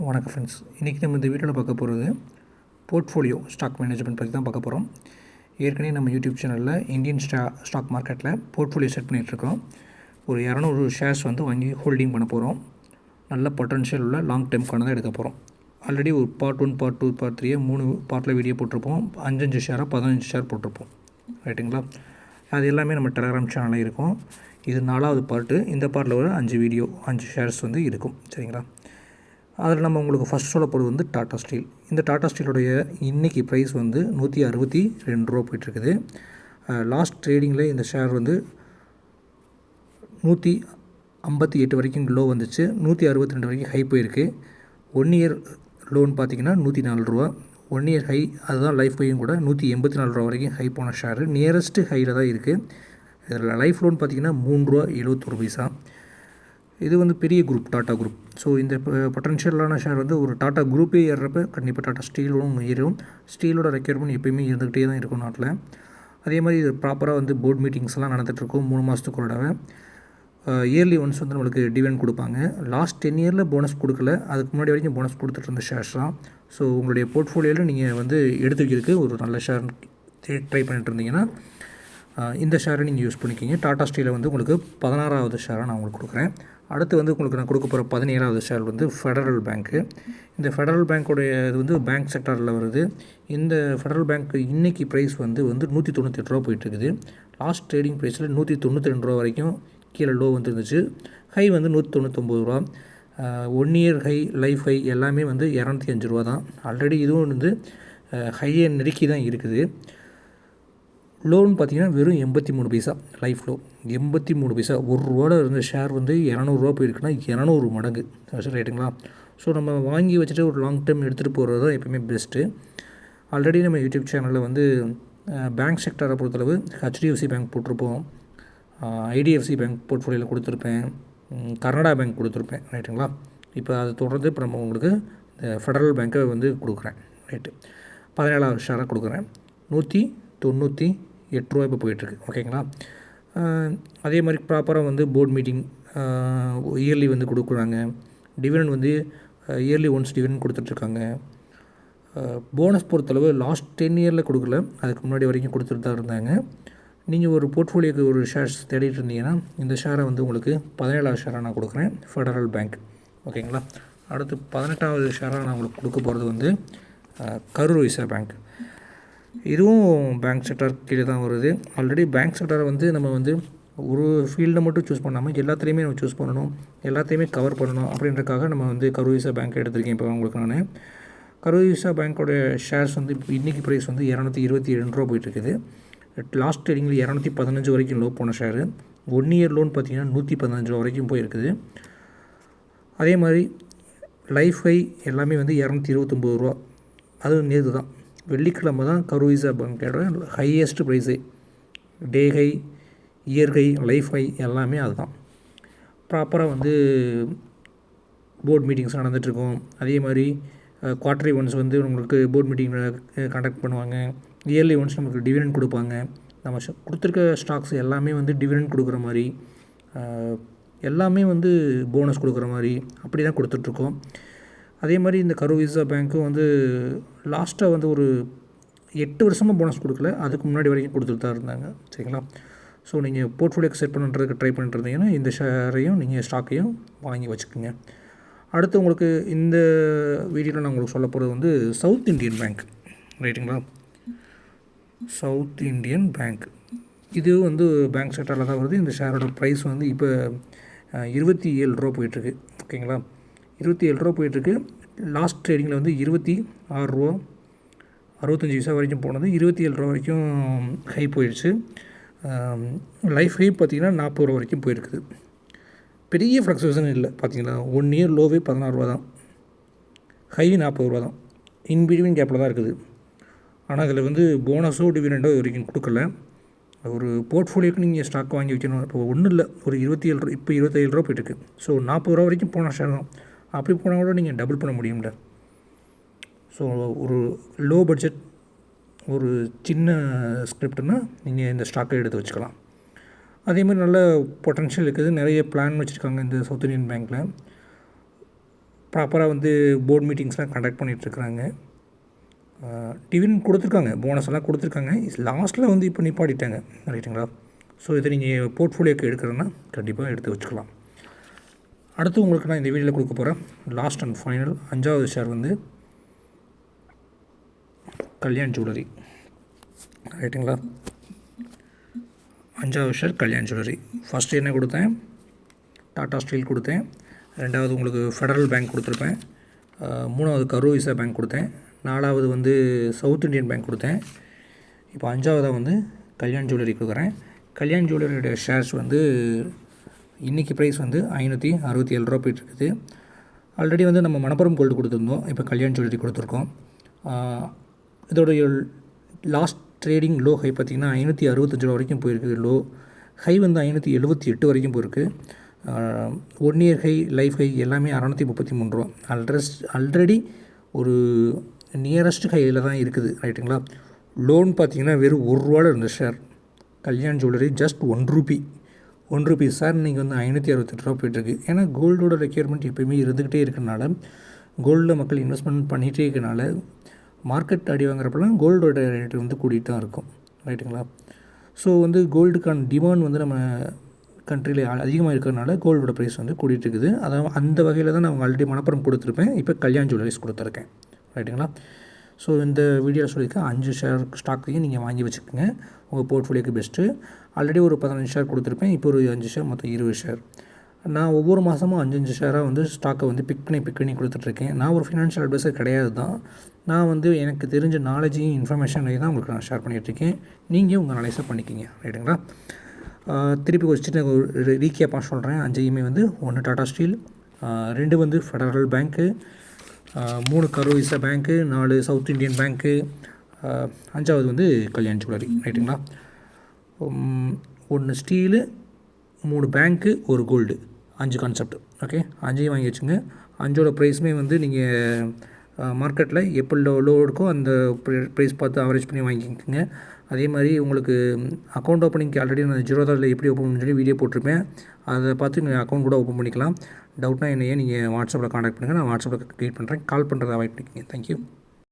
வணக்கம் ஃப்ரெண்ட்ஸ். இன்றைக்கி நம்ம இந்த வீடியோவில் பார்க்க போகிறது போர்ட்ஃபோலியோ ஸ்டாக் மேனேஜ்மெண்ட் பற்றி தான் பார்க்க போகிறோம். ஏற்கனவே நம்ம யூடியூப் சேனலில் இந்தியன் ஸ்டாக் மார்க்கெட்டில் போர்ட்ஃபோலியோ செட் பண்ணிகிட்ருக்கோம். ஒரு 200 ஷேர்ஸ் வாங்கி ஹோல்டிங் பண்ண போகிறோம். நல்ல பொட்டன்ஷியல் உள்ள லாங் டேர்ம்க்கான தான் எடுக்க போகிறோம். ஆல்ரெடி ஒரு பார்ட் 1, பார்ட் 2, பார்ட் 3 3 பார்ட்டில் வீடியோ போட்டிருப்போம். 5 ஷேராக 15 ஷேர் போட்டிருப்போம். ரைட்டுங்களா? அது எல்லாமே நம்ம டெலகிராம் சேனலில் இருக்கும். இது 4வது பார்ட்டு. இந்த பார்ட்டில் ஒரு 5 வீடியோ 5 ஷேர்ஸ் இருக்கும். சரிங்களா? அதில் நம்ம உங்களுக்கு ஃபஸ்ட் சொல்ல போகிறது டாடா ஸ்டீல். இந்த டாடா ஸ்டீலோடைய இன்றைக்கி ப்ரைஸ் 162 ரூபா போயிட்டுருக்குது. லாஸ்ட் ட்ரேடிங்கில் இந்த ஷேர் 158 வரைக்கும் லோ வந்துச்சு. 162 வரைக்கும் ஹை போயிருக்கு. 1 இயர் லோன் பார்த்திங்கன்னா 104 ரூபா. 1 இயர் ஹை அதுதான் லைஃப் ஹையும் கூட 184 ரூபா வரைக்கும் ஹை போன ஷேரு நியரஸ்ட்டு ஹையில் தான் இருக்குது. இதில் லைஃப் லோன் பார்த்திங்கன்னா 3 ரூபா 71 பைசா. இது பெரிய குரூப், டாட்டா குரூப். ஸோ இந்த பொட்டன்ஷியலான ஷேர் ஒரு டாட்டா குரூப்பே ஏறுறப்ப கண்டிப்பாக டாட்டா ஸ்டீலும் ஏறும். ஸ்டீலோட ரெக்யர்மெண்ட் எப்போயுமே இருந்துகிட்டே தான் இருக்கும் நாட்டில். அதே மாதிரி இது ப்ராப்பராக போர்ட் மீட்டிங்ஸ்லாம் நடந்துகிட்ருக்கும் 3 மாதத்துக்கு ஒரு தடவை. இயர்லி ஒன்ஸ் நம்மளுக்கு டிவிடெண்ட் கொடுப்பாங்க. லாஸ்ட் 10 இயரில் போனஸ் கொடுக்கல, அதுக்கு முன்னாடி வரைக்கும் போனஸ் கொடுத்துட்டு இருந்த ஷேர்ஸ் தான். ஸோ உங்களுடைய போர்ட்ஃபோலியோவில் நீங்கள் எடுத்து வைக்கிறதுக்கு ஒரு நல்ல ஷேர் ட்ரை பண்ணிட்டு இருந்தீங்கன்னா இந்த ஷேரை நீங்கள் யூஸ் பண்ணிக்கிங்க. டாடா ஸ்டீலை உங்களுக்கு 16வது ஷேராக நான் உங்களுக்கு கொடுக்குறேன். அடுத்து உங்களுக்கு நான் கொடுக்க போகிற 17வது ஷேர் ஃபெடரல் பேங்க்கு. இந்த ஃபெடரல் பேங்க்கோடைய இது பேங்க் செக்டாரில் வருது. இந்த ஃபெடரல் பேங்க் இன்றைக்கி ப்ரைஸ் 198 ரூபா போயிட்டுருக்குது. லாஸ்ட் ட்ரேடிங் ப்ரைஸில் 192 ரூபா வரைக்கும் கீழே லோ வந்துருந்துச்சு. ஹை 199 ரூபா. 1 இயர் ஹை, லைஃப் ஹை எல்லாமே 205 ரூபா தான். ஆல்ரெடி இதுவும் ஹையை நெருக்கி தான் இருக்குது. லோன் பார்த்திங்கன்னா வெறும் 83 பைசா லைஃப் லோ. 83 பைசா. ₹1 இருந்த ஷேர் 200 ரூபா போயிருக்குன்னா 200 மடங்கு. ரைட்டுங்களா? ஸோ நம்ம வாங்கி வச்சுட்டு ஒரு லாங் டேர்ம் எடுத்துகிட்டு போகிறது தான் எப்போயுமே பெஸ்ட்டு. ஆல்ரெடி நம்ம யூடியூப் சேனலில் பேங்க் செக்டரை பொறுத்தளவு HDFC பேங்க் போட்டிருப்போம், IDFC பேங்க் போர்ட்ஃபோலியோவில் கொடுத்துருப்பேன், கனடா பேங்க் கொடுத்துருப்பேன். ரைட்டுங்களா? இப்போ அதை தொடர்ந்து இப்போ நம்ம உங்களுக்கு இந்த ஃபெடரல் பேங்க்கை கொடுக்குறேன். ரைட்டு, 17வது ஷேராக கொடுக்குறேன். 198 ரூபா இப்போ போயிட்டுருக்கு. ஓகேங்களா? அதே மாதிரி ப்ராப்பராக போர்ட் மீட்டிங் இயர்லி கொடுக்குறாங்க. டிவிடெண்ட் இயர்லி ஒன்ஸ் டிவிடெண்ட் கொடுத்துட்ருக்காங்க. போனஸ் பொறுத்தளவு லாஸ்ட் 10 இயரில் கொடுக்கல, அதுக்கு முன்னாடி வரைக்கும் கொடுத்துட்டு தான் இருந்தாங்க. நீங்கள் ஒரு போர்ட்ஃபோலியோக்கு ஒரு ஷேர்ஸ் தேடிட்டு இருந்தீங்கன்னா இந்த ஷேரை உங்களுக்கு 17வது ஷேராக நான் கொடுக்குறேன், ஃபெடரல் பேங்க். ஓகேங்களா? அடுத்து 18வது ஷேராக நான் உங்களுக்கு கொடுக்க போகிறது கரூர் வைஸ்யா பேங்க். இதுவும் பேங்க் செக்டார் கீழே தான் வருது. ஆல்ரெடி பேங்க் செக்டாரை நம்ம ஒரு ஃபீல்டை மட்டும் சூஸ் பண்ணாமல் எல்லாத்துலேயுமே நம்ம சூஸ் பண்ணணும், எல்லாத்தையுமே கவர் பண்ணணும் அப்படின்றக்காக நம்ம கரூர் வைஸ்யா பேங்க் எடுத்திருக்கேன். இப்போ உங்களுக்கு நான் கரூர் வைஸ்யா பேங்க்கோடைய ஷேர்ஸ் இப்போ இன்றைக்கி ப்ரைஸ் 227 ரூபா போயிட்டுருக்குது. லாஸ்ட் ட்ரேடிங்கில் 215 வரைக்கும் லோ போன ஷேரு. 1 இயர் லோன் பார்த்திங்கன்னா 115 ரூபா வரைக்கும் போயிருக்குது. அதே மாதிரி லைஃப் ஹை எல்லாமே 229 ரூபா. அதுவும் நேற்று தான், வெள்ளிக்கிழமை தான் கரூர் வைஸ்யா பேங்கோட highest price. Day high, year high, life high எல்லாமே அதுதான். ப்ராப்பராக போர்ட் மீட்டிங்ஸ் நடந்துகிட்ருக்கோம். அதே மாதிரி குவார்ட்டர்லி ஒன்ஸ் உங்களுக்கு போர்ட் மீட்டிங் கண்டக்ட் பண்ணுவாங்க. இயர்லி ஒன்ஸ் நமக்கு டிவிடெண்ட் கொடுப்பாங்க. நம்ம கொடுத்துருக்க ஸ்டாக்ஸ் எல்லாமே டிவிடெண்ட் கொடுக்குற மாதிரி, எல்லாமே போனஸ் கொடுக்குற மாதிரி அப்படி தான் கொடுத்துட்ருக்கோம். அதே மாதிரி இந்த கரூர் வைஸ்யா பேங்க்கும் லாஸ்ட்டாக ஒரு 8 வருஷமாக போனஸ் கொடுக்கல, அதுக்கு முன்னாடி வரைக்கும் கொடுத்துட்டு தான் இருந்தாங்க. சரிங்களா? ஸோ நீங்கள் போர்ட்ஃபோலியோக்கு செட் பண்ணுறதுக்கு ட்ரை பண்ணிட்டு இருந்தீங்கன்னா இந்த ஷேரையும் நீங்கள் ஸ்டாக்கையும் வாங்கி வச்சுக்கோங்க. அடுத்து உங்களுக்கு இந்த வீடியோவில் நான் உங்களுக்கு சொல்ல போகிறது சவுத் இண்டியன் பேங்க். ரைட்டுங்களா? சவுத் இண்டியன் பேங்க் இது பேங்க் செக்டரில் தான் வருது. இந்த ஷேரோட ப்ரைஸ் இப்போ 27 ரூபா போயிட்டுருக்கு. ஓகேங்களா? 27 ரூபா போயிட்டுருக்கு. லாஸ்ட் ட்ரேடிங்கில் 26 ரூபா 65 பைசா வரைக்கும் போனது. 27 ரூபா வரைக்கும் ஹை போயிடுச்சு. லைஃப் ஹை பார்த்திங்கன்னா 40 ரூபா வரைக்கும் போயிருக்குது. பெரிய ஃப்ளக்சுவேஷன் இல்லை. பார்த்திங்களா? 1 இயர் லோவே 16 ரூபா தான், ஹை 40 ரூபா தான். இன்பிட்வீன் கேப்பில் தான் இருக்குது. ஆனால் அதில் போனஸோ டிவிடெண்டோ இது வரைக்கும் கொடுக்கல. ஒரு போர்ட்ஃபோலியோக்கு நீங்கள் ஸ்டாக் வாங்கி வைக்கணும். இப்போ ஒன்றும் இல்லை, ஒரு 27 ரூபா, இப்போ 27 ரூபா போயிட்டுருக்கு. ஸோ 40 ரூபா வரைக்கும் போன ஷேர் தான். அப்படி போனால் கூட நீங்கள் டபுள் பண்ண முடியும்ல. ஸோ ஒரு லோ பட்ஜெட், ஒரு சின்ன ஸ்கிரிப்ட்னால் நீங்கள் இந்த ஸ்டாக்கை எடுத்து வச்சுக்கலாம். அதேமாதிரி நல்ல பொட்டன்ஷியல் இருக்குது. நிறைய பிளான் வச்சுருக்காங்க இந்த சவுத் இண்டியன் பேங்க்கில். ப்ராப்பராக வந்து போர்ட் மீட்டிங்ஸ்லாம் கண்டக்ட் பண்ணிகிட்ருக்குறாங்க. டிவிடெண்ட் கொடுத்துருக்காங்க, போனஸ் எல்லாம் கொடுத்துருக்காங்க. லாஸ்ட்டில் வந்து இப்போ நிப்பாட்டிட்டாங்க, ரைட்டுங்களா? ஸோ இதை நீங்கள் போர்ட்ஃபோலியோக்கு எடுக்கிறதுனா கண்டிப்பாக எடுத்து வச்சுக்கலாம். அடுத்து உங்களுக்கு நான் இந்த வீடியோவில் கொடுக்க போகிறேன் லாஸ்ட் அண்ட் ஃபைனல் 5வது ஷேர் வந்து கல்யாண் ஜுவல்லரி, ரைட்டுங்களா? 5வது ஷேர் கல்யாண் ஜுவல்லரி. ஃபஸ்ட்டு என்ன கொடுத்தேன்? டாடா ஸ்டீல் கொடுத்தேன். 2வது உங்களுக்கு ஃபெடரல் பேங்க் கொடுத்துருப்பேன். 3வது கரூர் வைஸ்யா பேங்க் கொடுத்தேன். 4வது வந்து சவுத் இண்டியன் பேங்க் கொடுத்தேன். இப்போ 5வதாக வந்து கல்யாண் ஜுவல்லரி கொடுக்குறேன். கல்யாண் ஜுவல்லரியோட ஷேர்ஸ் வந்து இன்றைக்கி ப்ரைஸ் வந்து 567 ரூபா போயிட்டுருக்குது. ஆல்ரெடி வந்து நம்ம மணப்புரம் கோல்டு கொடுத்துருந்தோம், இப்போ கல்யாண் ஜுவல்லரி கொடுத்துருக்கோம். இதோடைய லாஸ்ட் ட்ரேடிங் லோ ஹை பார்த்திங்கன்னா 565 ரூபா வரைக்கும் போயிருக்குது. லோ ஹை வந்து 578 வரைக்கும் போயிருக்கு. 1 இயர் ஹை, லைஃப் ஹை எல்லாமே 633 ரூபா. ஆல்ரெடி ஒரு நியரஸ்ட் ஹையில் தான் இருக்குது, ரைட்டுங்களா? லோன் பார்த்திங்கன்னா வெறும் 1 ரூபாவில் இருந்த share Kalyan jewellery just 1 Ruby sir இன்றைக்கி வந்து 568 ரூபா போய்ட்டுருக்கு. ஏன்னா கோல்டோட ரெக்யர்மெண்ட் எப்போயுமே இருந்துக்கிட்டே இருக்கனால, கோல்டில் மக்கள் இன்வெஸ்ட்மெண்ட் பண்ணிகிட்டே இருக்கனால, மார்க்கெட் அடி வாங்குறப்பெல்லாம் கோல்டோட ரேட்டு வந்து கூட்டிகிட்டு தான் இருக்கும், ரைட்டுங்களா? ஸோ வந்து கோல்டுக்கான டிமாண்ட் வந்து நம்ம கண்ட்ரியில் அதிகமாக இருக்கிறதுனால கோல்டோட ப்ரைஸ் வந்து கூட்டிகிட்டு இருக்குது. அதாவது அந்த வகையில் தான் நான் ஆல்ரெடி மணப்புரம் கொடுத்துருப்பேன், இப்போ கல்யாண் ஜுவல்லரிஸ் கொடுத்துருக்கேன், ரைட்டுங்களா? ஸோ இந்த வீடியோவில் சொல்லியிருக்கேன் 5 ஷேர் ஸ்டாக்கையும் நீங்கள் வாங்கி வச்சுக்கோங்க, உங்கள் போர்ட்ஃபோலியோக்கு பெஸ்ட்டு. ஆல்ரெடி ஒரு 15 ஷேர் கொடுத்துருப்பேன், இப்போ ஒரு 5 ஷேர், மொத்தம் 20 ஷேர். நான் ஒவ்வொரு மாதமும் 5 ஷேராக வந்து ஸ்டாக்கை வந்து பிக் பண்ணி கொடுத்துட்ருக்கேன். நான் ஒரு ஃபினான்ஷியல் அட்வைசர் கிடையாது தான். நான் வந்து எனக்கு தெரிஞ்ச நாலேஜையும் இன்ஃபர்மேஷனையும் தான் உங்களுக்கு நான் ஷேர் பண்ணிகிட்ருக்கேன். நீங்கள் உங்கள் நாலேஜை பண்ணிக்கிங்க, ரைட்டுங்களா? திருப்பி ஒரு சின்ன ஒரு ரீகேப்பாக சொல்கிறேன். 5யுமே வந்து 1 டாடா ஸ்டீல், 2 வந்து ஃபெடரல் பேங்க்கு, 3 கரூர் வைஸ்யா பேங்க்கு, 4 சவுத் இண்டியன் பேங்க்கு, 5வது வந்து கல்யாண் ஜுவல்லரி, ரைட்டுங்களா? 1 ஸ்டீலு, 3 பேங்க்கு, 1 கோல்டு, 5 கான்செப்ட். ஓகே, 5யும் வாங்கி வச்சுங்க. 5ஓட ப்ரைஸுமே வந்து நீங்கள் மார்க்கெட்டில் எப்போ லோ இருக்கோ அந்த ப்ரைஸ் பார்த்து ஆவரேஜ் பண்ணி வாங்கிக்கோங்க. அதே மாதிரி உங்களுக்கு அக்கௌண்ட் ஓப்பனிங்க்கு ஆல்ரெடி நான் ஜீரோதாவில் எப்படி ஓப்பன் பண்ணி சொல்லி வீடியோ போட்டிருப்பேன், அதை பார்த்து நீங்கள் அக்கௌண்ட் கூட ஓப்பன் பண்ணிக்கலாம். டவுட்னா என்னையே நீங்கள் வாட்ஸ்அப்பில் காண்டாக்ட் பண்ணுங்கள், நான் வாட்ஸ்அப்பில் கைட் பண்ணுறேன். கால் பண்ணுறதை அவாய்ட் பண்ணிக்கோங்க. தேங்க்யூ.